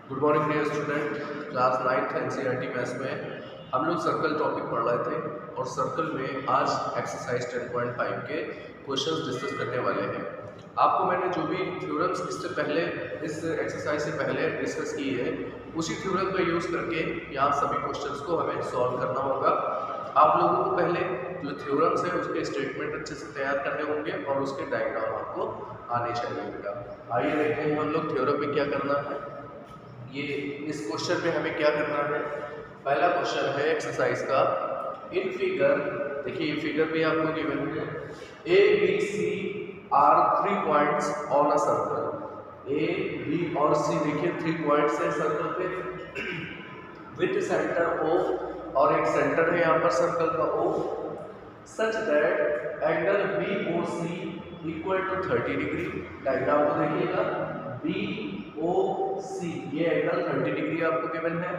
Good morning dear student. Class 9th NCERT maths में हम लोग सर्कल टॉपिक पढ़ रहे थे और सर्कल में आज एक्सरसाइज 10.5 के क्वेश्चंस डिस्कस करने वाले हैं। आपको मैंने जो भी थ्योरम्स इससे पहले इस एक्सरसाइज से पहले डिस्कस किए हैं उसी थ्योरम का यूज़ करके यहाँ सभी क्वेश्चंस को हमें सॉल्व करना होगा। आप लोगों को पहले जो थ्योरम्स है उसके स्टेटमेंट अच्छे से तैयार करने होंगे और उसके डायग्राम आपको आने चाहिए बेटा। आइए देखते हैं हम लोग थ्योरम में क्या करना है। ये इस क्वेश्चन में हमें क्या करना है। पहला क्वेश्चन है एक्सरसाइज का। इन फिगर देखिए, ये फिगर भी आपको गिवन है। A B C are 3 points on a circle. A B और सी देखिए 3 पॉइंट्स है सर्कल पे विद सेंटर ओ, और एक सेंटर है यहाँ पर सर्कल का O, such that angle B O C equal to 30 degree. Diagram को देखिएगा, बी ओ सी ये एंगल 30 डिग्री आपको गिवन है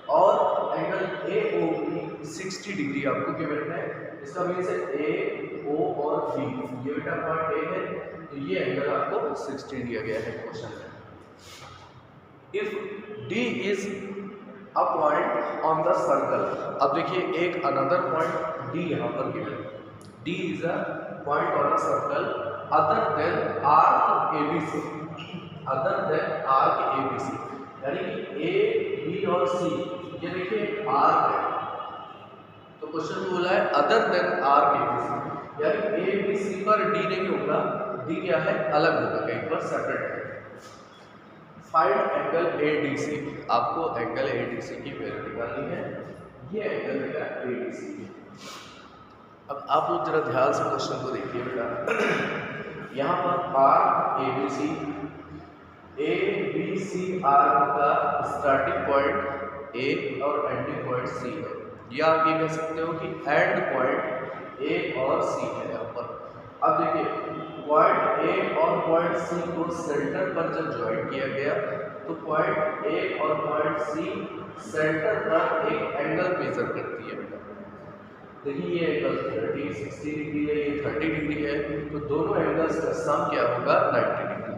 और angle A O B 60 degree आपको गिवन है। इसका मीन्स है ए ओ और बी, ये बेटा पॉइंट ए है तो ये एंगल आपको 60 दिया गया है क्वेश्चन में। If D is a point on the circle, अब देखिए एक अनदर पॉइंट डी यहाँ पर गिवन है। D is a point on a circle other than arc ABC, other than arc ABC, यानी कि ए बी और सी ये देखिए आर्क है तो क्वेश्चन बोला है अदर देन आर्क एबीसी, यानी ए बी सी पर डी नहीं होगा, डी क्या है अलग होगा, कहीं पर सेपरेट है। फाइंड एंगल एडीसी, आपको एंगल एडीसी की वैल्यू निकालनी है। ये एंगल बेटा एडीसी है। अब आप लोग जरा ध्यान से क्वेश्चन को देखिए बेटा। यहाँ पर arc ABC, A B C arc का स्टार्टिंग पॉइंट ए और एंडिंग पॉइंट सी है, या आप ये कह सकते हो कि एंड पॉइंट ए और सी है यहाँ पर। अब देखिए पॉइंट ए और पॉइंट सी को सेंटर पर जब ज्वाइन किया गया तो पॉइंट ए और पॉइंट सी सेंटर पर एक एंगल मेजर करती है बेटा। देखिए ये एंगल 60 डिग्री है, ये 30 डिग्री है, तो दोनों एंगल्स का सम क्या होगा 90 डिग्री।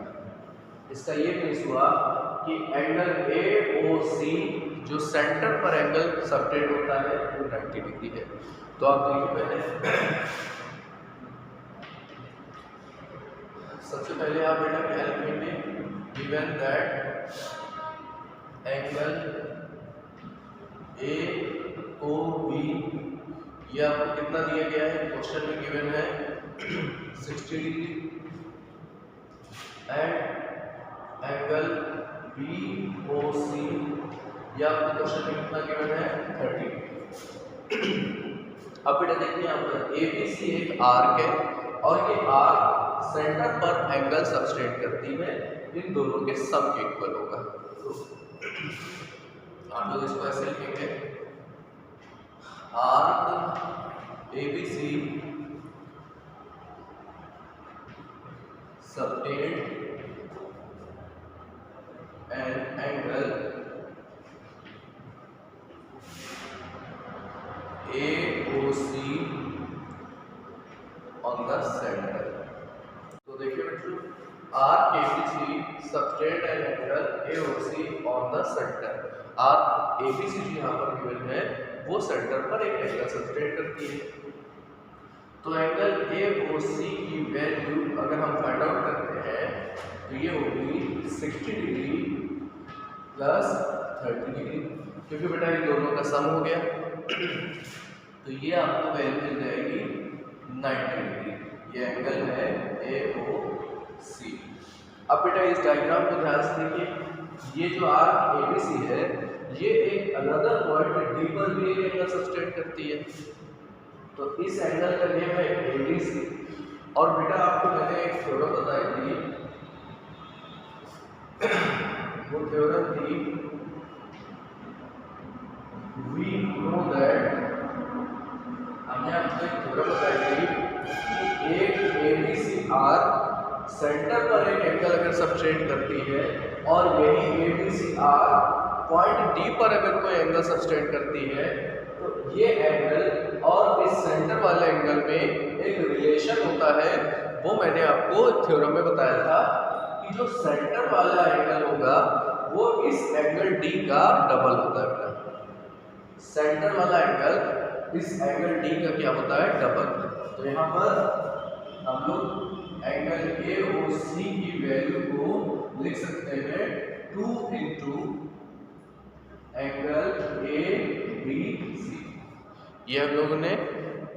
इसका ये मीन्स हुआ कि एंगल ए ओ सी जो सेंटर पर एंगल सबटेंड होता है वो 90 डिग्री है। तो आप देखिए पहले सबसे पहले आप बेटा क्या लिखेंगे, given that angle A O B, ये आपको कितना दिया गया है क्वेश्चन में गिवन है 60 degree, and angle B O C या आपको क्वेश्चन में कितना गिवन है 30। अब बेटा देखिए यहाँ पर ए बी सी एक आर्क है और ये आर्क सेंटर पर एंगल सबटेंड करती है, इन दोनों के सम के इक्वल होगा। तो आप लोग इसको ऐसे लिखेंगे, arc A B C subtend an angle AOC on the center। तो देखिए बच्चों, arc ABC subtend an angle AOC on the center। Arc ABC जो यहाँ पर गिवन है वो सेंटर पर एक एंगल सबटेंड करती है। तो एंगल AOC की वैल्यू अगर हम फाइंड आउट करते हैं तो ये होगी 60 डिग्री प्लस 30 डिग्री, क्योंकि बेटा ये दोनों का सम हो गया तो ये आपको वैल्यू मिल जाएगी 90 डिग्री। ये एंगल है AOC। अब बेटा इस डायग्राम को ध्यान से देखिए, ये जो आर्क ABC है ये एक अनदर पॉइंट डी पर भी एक एंगल सबटेंड करती है, तो इस एंगल का नेम है ADC। और बेटा आपको मैंने एक थ्योरम बताई थी, वो थ्योरम थी वी नो दैट, हमने आपको एक थ्योरम बताई थी कि एक ABC आर्क सेंटर पर एक एंगल अगर सबटेंड करती है और यही ABC आर्क पॉइंट डी पर अगर कोई एंगल सबटेंड करती है तो ये एंगल और इस सेंटर वाले एंगल में एक रिलेशन होता है। वो मैंने आपको थ्योरम में बताया था कि जो सेंटर वाला एंगल होगा वो इस इस एंगल डी का डबल होता है बेटा। सेंटर वाला एंगल इस एंगल डी का क्या होता है? डबल। तो यहाँ पर हम लोग एंगल ए और सी की वैल्यू को लिख सकते हैं 2 into angle A B C. ये हम लोगों ने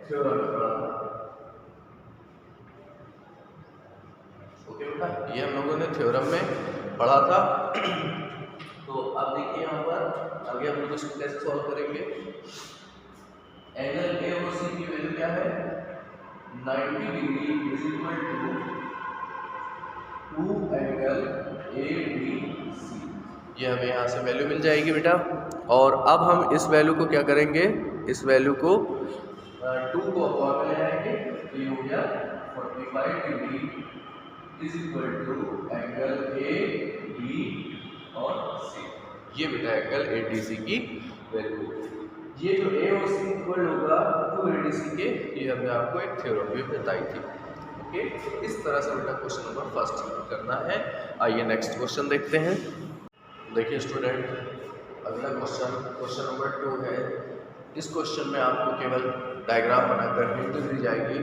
थ्योरम में पढ़ा था। ओके बेटा, ये हम लोगों ने थ्योरम में पढ़ा था। तो अब देखिए यहाँ पर आगे हम लोग इसको कैसे सॉल्व करेंगे। एंगल ए और सी की वैल्यू क्या है? 90 degree is equal to 2 angle A B C. ये हमें यहाँ से वैल्यू मिल जाएगी बेटा। और अब हम इस वैल्यू को क्या करेंगे? इस वैल्यू को 2 को अपॉन में ले आएंगे, तो ये हो गया 45 degree is equal to angle A B और सी। ये बेटा एंगल ए डी सी की वैल्यू। ये जो ए और सी इक्वल होगा 2 ए डी सी के, ये हमने आपको एक थ्योरम भी बताई थी। ओके, इस तरह से बेटा क्वेश्चन नंबर फर्स्ट करना है। आइए नेक्स्ट क्वेश्चन देखते हैं। देखिए स्टूडेंट, अगला क्वेश्चन नंबर 2 है। इस क्वेश्चन में आपको केवल डायग्राम बनाकर हिंट दी जाएगी।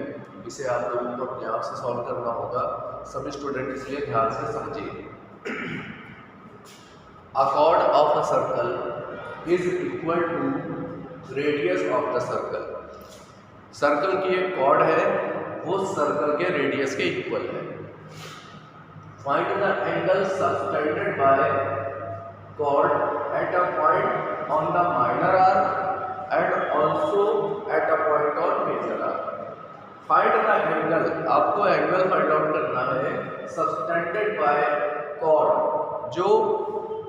इसे आप लोगों को अपने आप से सॉल्व करना होगा। सभी स्टूडेंट इसलिए ध्यान से समझिए। A chord of a circle is equal to radius of the circle। Circle की एक कॉर्ड है, वो सर्कल के रेडियस के इक्वल है। Find the angle subtended by chord at a point on the minor arc and also at a point on major arc। Find the angle, आपको angle find out करना है subtended by cord. जो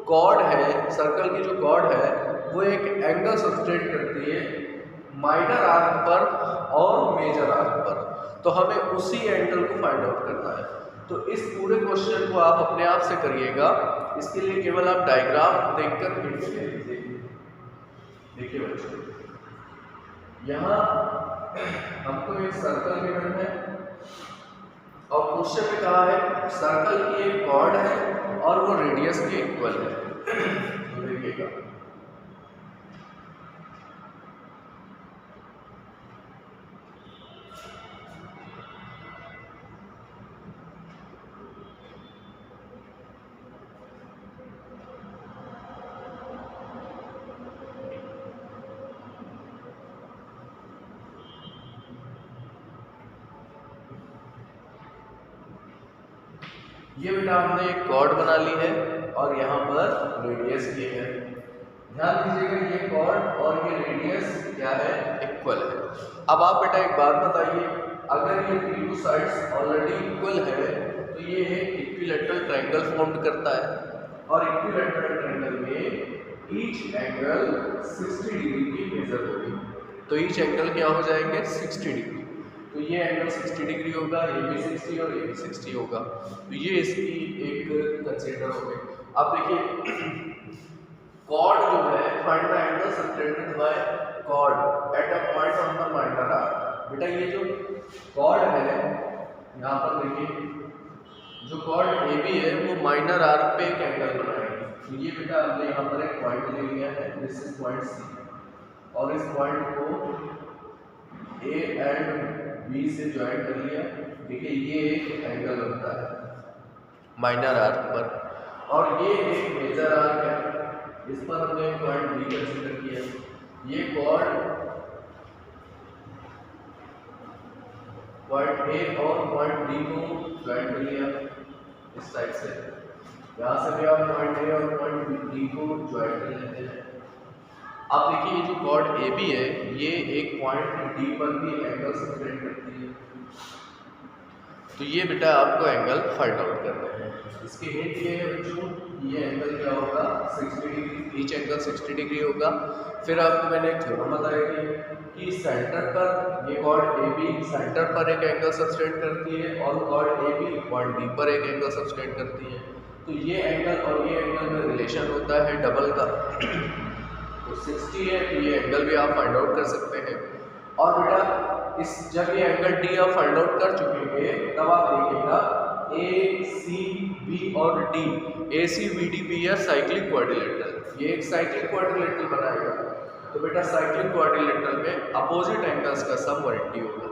cord है, circle की जो cord है, वो एक एंगल सबटेंड करती है माइनर आर्क पर और मेजर आर्क पर। तो हमें उसी एंगल को फाइंड आउट करना है। तो इस पूरे क्वेश्चन को आप अपने आप से करिएगा। इसके लिए केवल आप डायग्राम देखकर हिंट ले लीजिए। देखिए बच्चों, यहाँ हमको एक सर्कल गिवन है और क्वेश्चन में कहा है सर्कल की एक कॉर्ड है और वो रेडियस के इक्वल है। तो देखिएगा, ये बेटा हमने एक कॉर्ड बना ली है और यहाँ पर रेडियस ये है। ध्यान दीजिएगा, ये कॉर्ड और ये रेडियस क्या है? इक्वल है। अब आप बेटा एक बात बताइए, अगर ये तीनों साइड्स ऑलरेडी इक्वल है तो ये एक इक्विलैटरल ट्रायंगल फॉर्म करता है और इक्विलैटरल ट्रायंगल में ईच एंगल 60 डिग्री की मेजर होगी। तो ईच एंगल क्या हो जाएंगे? 60 डिग्री। तो ये एंगल 60 डिग्री होगा, ये भी 60 और ये भी 60 होगा। तो ये इसकी एक कंसीडर हो गई। अब देखिए, कॉर्ड जो है, find the angle subtended by chord at a point on the minor arc. बेटा ये जो कॉर्ड है, यहाँ पर देखिए, जो कॉर्ड ए बी है वो माइनर आर्क पे एक एंगल बनाएगी। तो ये बेटा हमने यहाँ पर एक पॉइंट ले लिया है, दिस इज पॉइंट सी, और इस पॉइंट को ए एंड बी से ज्वाइन कर लिया। देखिए ये एक एंगल बनता है माइनर आर्क पर, और ये एक मेजर आर्क है, इस पर हमने पॉइंट बी कंसीडर किया। ये कॉर्ड पॉइंट ए और पॉइंट बी को ज्वाइन कर लिया इस साइड से। यहाँ से भी आप पॉइंट ए और पॉइंट बी को ज्वाइन कर लेते हैं। अब देखिए, ये जो कॉर्ड ए बी है, ये एक पॉइंट डी पर भी एंगल सबटेंड करती है। तो ये बेटा आपको एंगल फाइंड आउट करना है। इसके हिंट ये है बच्चों, ये एंगल क्या होगा? 60 डिग्री। ईच एंगल 60 डिग्री होगा। फिर आपको मैंने एक थ्योरम बताया कि सेंटर पर ये कॉर्ड ए बी सेंटर पर एक एंगल सबटेंड करती है और chord A B point D पर एक एंगल सबटेंड करती है। तो ये एंगल और ये एंगल में रिलेशन होता है डबल का। तो 60 है, तो ये एंगल भी आप फाइंड आउट कर सकते हैं। और बेटा जब ये एंगल डी आप फाइंड आउट कर चुके हैं, तब आप देखिएगा ए सी बी और डी, ए सी बी डी बी है साइक्लिक क्वाड्रिलेटरल, ये एक साइक्लिक क्वाड्रिलेटरल बनाएगा। तो बेटा साइक्लिक क्वाड्रिलेटरल में अपोजिट एंगल्स का सम 180 होगा।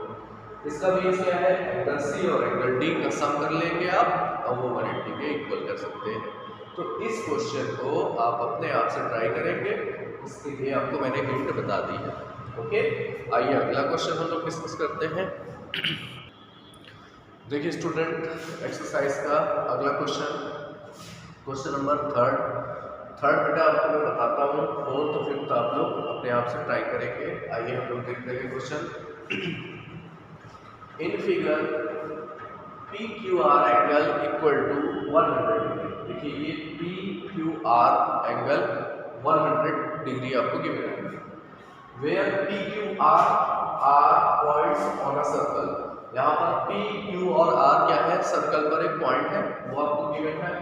इसका बेस क्या है, एंगल सी और एंगल डी का सम कर लेंगे आप और वो 180 के इक्वल कर सकते हैं। तो इस क्वेश्चन को आप अपने आप से ट्राई करेंगे, इसके लिए आपको मैंने हिंट बता दी है। ओके, आइए अगला क्वेश्चन हम लोग डिस्कस करते हैं। देखिए स्टूडेंट, एक्सरसाइज का अगला क्वेश्चन नंबर थर्ड बेटा आपको मैं बताता हूँ, फोर्थ तो फिफ्थ आप लोग अपने आप से ट्राई करेंगे। आइए हम लोग देखते हैं question. In figure P Q R angle equal to 100 degree. देखिए ये P Q R angle 100 degree आपको गिवन है। Where P Q R points on a circle, यहाँ पर पी क्यू और आर क्या है, सर्कल पर एक पॉइंट है, वो आपको गिवन है।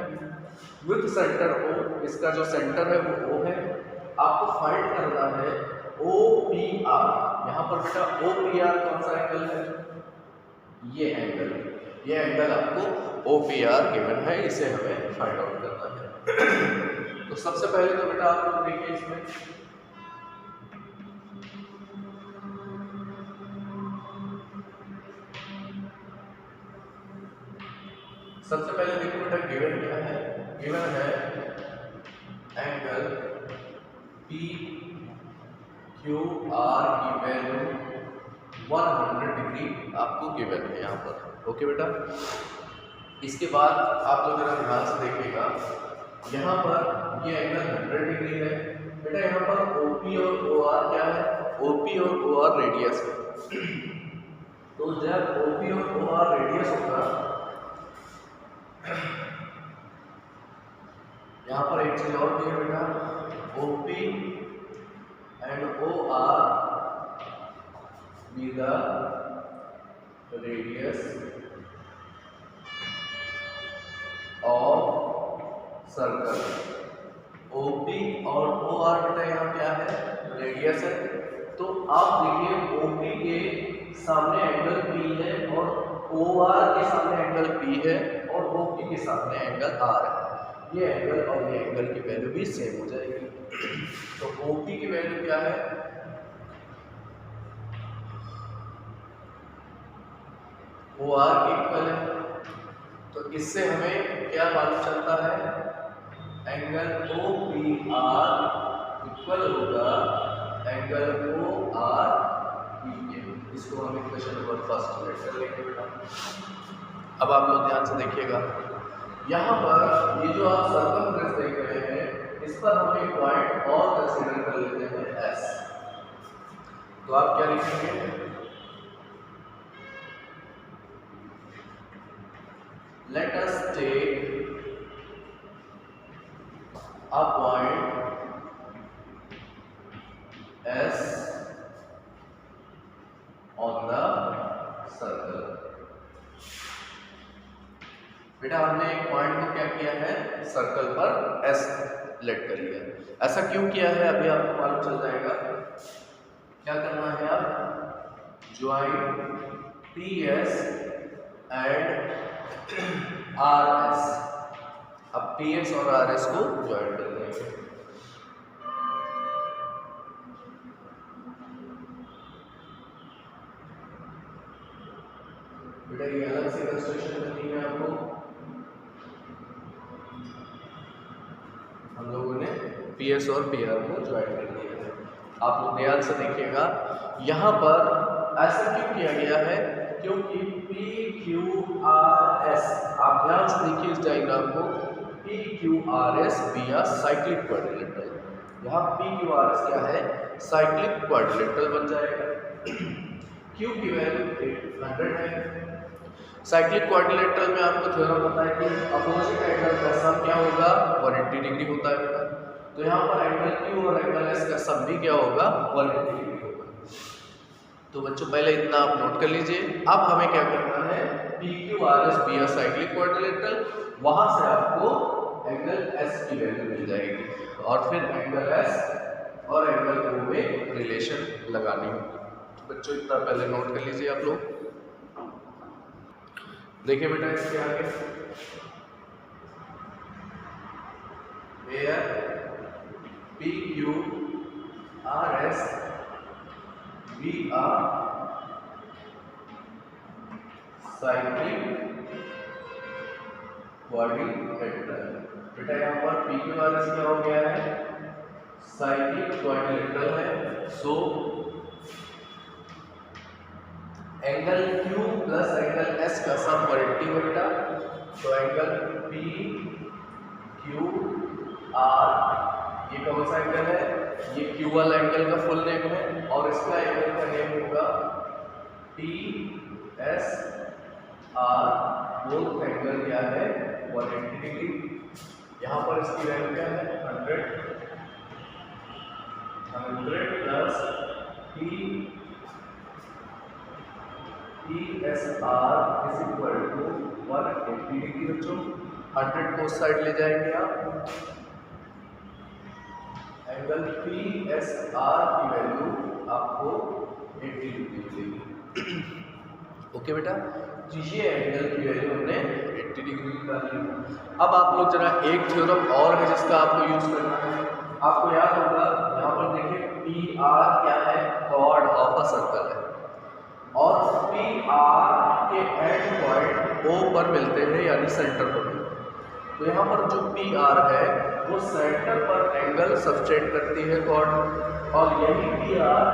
विथ सेंटर ओ, इसका जो सेंटर है वो ओ है। आपको फाइंड करना है ओ पी आर। यहाँ पर बेटा ओ पी आर कौन सा एंगल है, ये एंगल आपको ओ पी आर गिवन है, इसे हमें फाइंड आउट करना है। तो सबसे पहले तो बेटा आप लोग देखिए इसमें सबसे पहले देखो बेटा गिवन क्या है, गिवन है एंगल पी क्यू आर की वैल्यू 100 डिग्री आपको गिवन है यहाँ पर। ओके बेटा, इसके बाद आप लोग जरा ध्यान से देखिएगा, यहाँ पर ये एंगल 100 डिग्री है बेटा। यहाँ पर ओपी और ओ आर क्या है, ओपी और ओ आर रेडियस है। तो जब ओपी और ओ आर रेडियस होगा, यहाँ पर एक चीज और भी है बेटा, OP and O R be the radius of circle। OP और OR बेटा यहाँ क्या है, रेडियस है। तो आप देखिए OP के सामने एंगल P है और OR के सामने एंगल P है और OP के सामने एंगल R है। ये एंगल और ये एंगल की वैल्यू भी सेम हो जाएगी। तो OP की वैल्यू क्या है, वो आर के इक्वल है। तो इससे हमें क्या मालूम चलता है, angle O P R equal होगा एंगल ओ आर पी के। इसको हम इक्वेशन नंबर फर्स्ट लेट कर लेंगे बेटा। अब आप लोग ध्यान से देखिएगा, यहाँ पर ये जो आप सर्कमफ्रेंस देख रहे हैं, इस पर हम एक पॉइंट और कंसीडर कर लेते हैं एस। तो आप क्या लिखेंगे, let us take a point S on the circle। बेटा हमने एक पॉइंट को क्या किया है, सर्कल पर S लेट कर लिया। ऐसा क्यों किया है अभी आपको मालूम चल जाएगा। क्या करना है, आप ज्वाइन PS एंड RS। अब PS और RS को ज्वाइन कर देंगे। बेटा ये अलग से कंस्ट्रक्शन करनी है आपको। हम लोगों ने PS और PR को ज्वाइन कर दिया है। आप लोग ध्यान से देखिएगा, यहाँ पर ऐसा क्यों किया गया है, क्योंकि PQRS, आप ध्यान से देखिए इस डायग्राम को, PQRS भी आ साइक्लिक क्वाड्रिलेटरल। यहाँ PQRS क्या है, साइक्लिक क्वाड्रिलेटरल बन जाएगा। Q की वैल्यू 100 है। साइक्लिक क्वाड्रिलेटरल में आपको थ्योरम पता है कि अपोजिट एंगल का सम क्या होगा, 180 डिग्री होता है बेटा। तो यहाँ पर एंगल Q और एंगल S का सम भी क्या होगा, 180 डिग्री होगा। तो बच्चों पहले इतना आप नोट कर लीजिए। अब हमें क्या करना है, PQRS भी आ साइक्लिक क्वाड्रिलेटरल, वहां से आपको एंगल S की वैल्यू मिल जाएगी और फिर एंगल S और एंगल O में रिलेशन लगानी होगी। बच्चों इतना पहले नोट कर लीजिए आप लोग। देखिए बेटा इसके आगे where P Q R S V are cyclic quadrilateral. बेटा यहाँ पर पी क्यू आर एस क्या हो गया है, साइक्लिक क्वाड्रिलेटरल है। So angle Q plus angle S का सम 180 है बेटा। तो एंगल P Q R ये कौन सा एंगल है, ये Q वाला एंगल का फुल नेम है और इसका एंगल का नेम होगा T S R। Both angle क्या है 180 डिग्री। यहाँ पर इसकी वैल्यू क्या है 100 plus TSR is equal to 180 degree. बच्चों 100 को उस साइड ले जाएंगे आप, एंगल PSR की वैल्यू आपको 80 डिग्री मिलेगी। ओके बेटा, तो ये एंगल की वैल्यू हमने 80 डिग्री निकाली। अब आप लोग जरा एक थ्योरम और है जिसका आपको यूज करना है। आपको याद होगा यहाँ पर देखिए PR क्या है, कॉर्ड ऑफ अ सर्कल है और PR के एंड पॉइंट O पर मिलते हैं यानी सेंटर पर मिलते हैं। तो यहाँ पर जो PR है वो सेंटर पर एंगल सबटेंड करती है कॉर्ड, और यही PR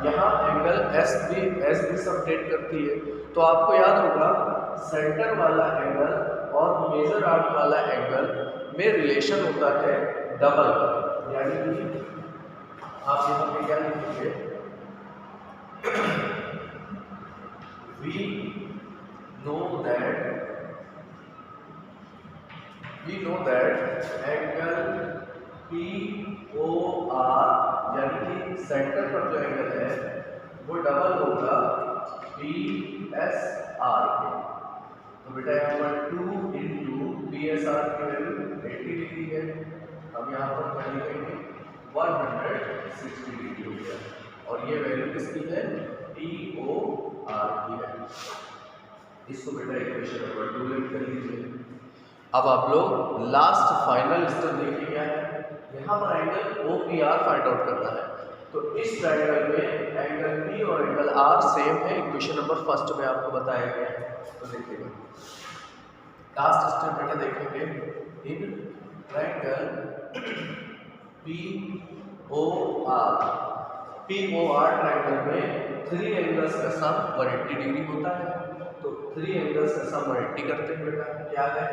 यहाँ एंगल S भी सबटेंड करती है। तो आपको याद होगा सेंटर वाला एंगल और मेजर आर्क वाला एंगल में रिलेशन होता है डबल, यानी कि आप यहाँ पे क्या लिखेंगे, we know that angle POR यानी कि सेंटर पर जो एंगल है वो डबल होगा PSR के। तो बेटा यहाँ पर 2 इंटू PSR की वैल्यू 80 डिग्री है। हम यहाँ पर क्या लिखेंगे 160 डिग्री हो गया, और ये वैल्यू किसकी है POR की है। इसको बेटा इक्वेशन नंबर 2 लिख कर लीजिए। अब आप लोग लास्ट फाइनल स्टेप देखिए क्या है, यहाँ पर एंगल OPR फाइंड आउट करना है। तो इस ट्रायंगल में एंगल P और एंगल R सेम है, इक्वेशन नंबर 1 में आपको बताया गया है। तो देखिएगा लास्ट स्टेप बेटा देखेंगे, इन ट्रायंगल POR ट्रायंगल में 3 एंगल्स का सम 180 डिग्री होता है। तो 3 एंगल्स का सम 180 करते हैं बेटा। क्या है,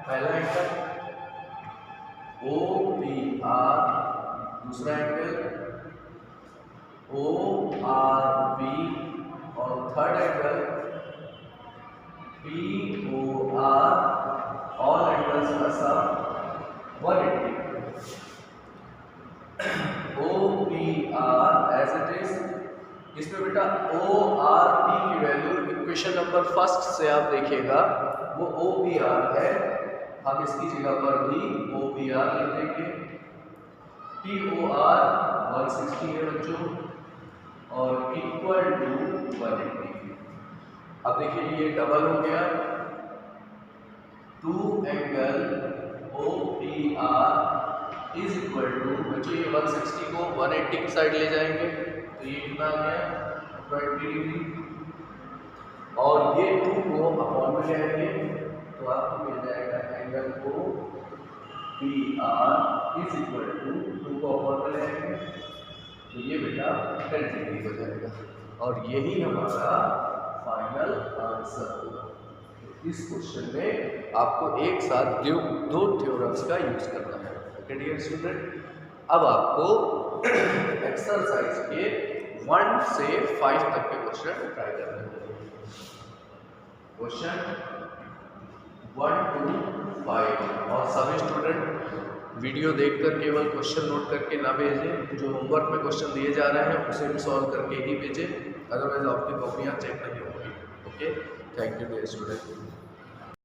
पहला एंगल OPR, दूसरा एंगल ORB और third angle POR। All angles का सम 180। OPR एज इट इज, इसमें बेटा ORP की वैल्यू इक्वेशन नंबर 1 से आप देखिएगा वो OPR है, हम इसकी जगह पर भी OPR लिख देंगे। POR 160 है बच्चों और इक्वल टू 180। अब देखिए ये डबल हो गया, 2 angle OPR is equal to, बच्चों ये 160 को 180 की साइड ले जाएंगे तो ये कितना आ गया 20 डिग्री, और ये 2 को अपॉन में ले आएंगे तो आपको मिल जाएगा angle OPR is equal to 2 को अपॉन में ले आएंगे तो ये बेटा 10 डिग्री हो जाएगा, और यही हमारा फाइनल आंसर होगा। इस क्वेश्चन में आपको एक साथ 2 थ्योरम्स का यूज करना है। ओके डियर स्टूडेंट, अब आपको एक्सरसाइज के 1 से 5 तक के क्वेश्चन ट्राई करने हैं। क्वेश्चन 1 to 5, और सभी स्टूडेंट वीडियो देखकर केवल क्वेश्चन नोट करके ना भेजें, जो होमवर्क में क्वेश्चन दिए जा रहे हैं उसे भी सॉल्व करके ही भेजें, अदरवाइज आपकी कॉपियाँ चेक नहीं होंगी। Okay, thank you dear student.